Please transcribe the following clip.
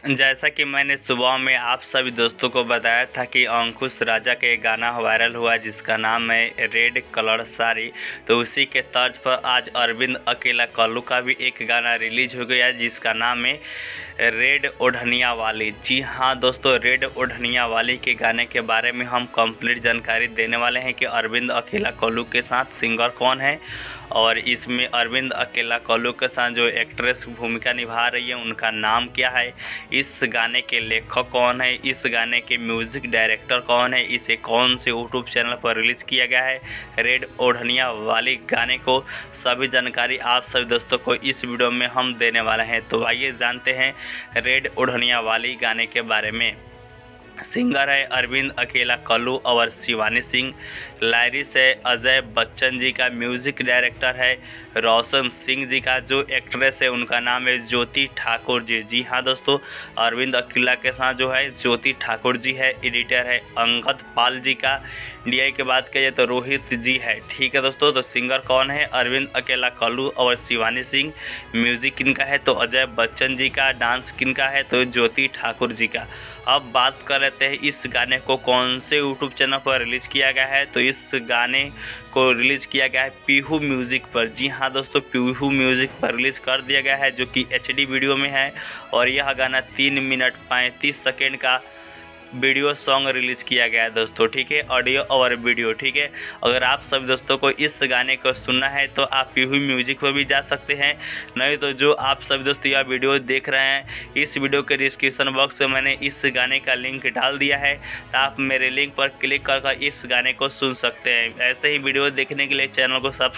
जैसा कि मैंने सुबह में आप सभी दोस्तों को बताया था कि अंकुश राजा का एक गाना वायरल हुआ जिसका नाम है रेड कलर साड़ी। तो उसी के तर्ज पर आज अरविंद अकेला कल्लू का भी एक गाना रिलीज हो गया जिसका नाम है रेड ओढ़निया वाली। जी हाँ दोस्तों, रेड ओढ़निया वाली के गाने के बारे में हम कंप्लीट जानकारी देने वाले हैं कि अरविंद अकेला कल्लू के साथ सिंगर कौन है और इसमें अरविंद अकेला कल्लू के साथ जो एक्ट्रेस भूमिका निभा रही है उनका नाम क्या है, इस गाने के लेखक कौन है, इस गाने के म्यूज़िक डायरेक्टर कौन है, इसे कौन से यूट्यूब चैनल पर रिलीज़ किया गया है रेड ओढ़निया वाली गाने को, सभी जानकारी आप सभी दोस्तों को इस वीडियो में हम देने वाले हैं। तो आइए जानते हैं रेड ओढ़निया वाली गाने के बारे में। सिंगर है अरविंद अकेला कल्लू और शिवानी सिंह। लाइरिस है अजय बच्चन जी का। म्यूज़िक डायरेक्टर है रोशन सिंह जी का। जो एक्ट्रेस है उनका नाम है ज्योति ठाकुर जी। जी हाँ दोस्तों, अरविंद अकेला के साथ जो है ज्योति ठाकुर जी है। एडिटर है अंगद पाल जी का। डीआई की बात करिए तो रोहित जी है। ठीक है दोस्तों, तो सिंगर कौन है, अरविंद अकेला कल्लू और शिवानी सिंह। म्यूज़िक किनका है तो अजय बच्चन जी का। डांस किनका है तो ज्योति ठाकुर जी का। अब बात कर लेते हैं इस गाने को कौन से यूट्यूब चैनल पर रिलीज़ किया गया है। तो इस गाने को रिलीज़ किया गया है पीहू म्यूज़िक पर। जी हाँ दोस्तों, पीहू म्यूज़िक पर रिलीज़ कर दिया गया है जो कि HD वीडियो में है और यह गाना 3 मिनट 35 सेकेंड का वीडियो सॉन्ग रिलीज़ किया गया है दोस्तों। ठीक है, ऑडियो और वीडियो। ठीक है, अगर आप सभी दोस्तों को इस गाने को सुनना है तो आप पीहू म्यूज़िक पर भी जा सकते हैं, नहीं तो जो आप सभी दोस्त यह वीडियो देख रहे हैं इस वीडियो के डिस्क्रिप्शन बॉक्स में मैंने इस गाने का लिंक डाल दिया है, तो आप मेरे लिंक पर क्लिक कर इस गाने को सुन सकते हैं। ऐसे ही वीडियो देखने के लिए चैनल को सब्सक्राइब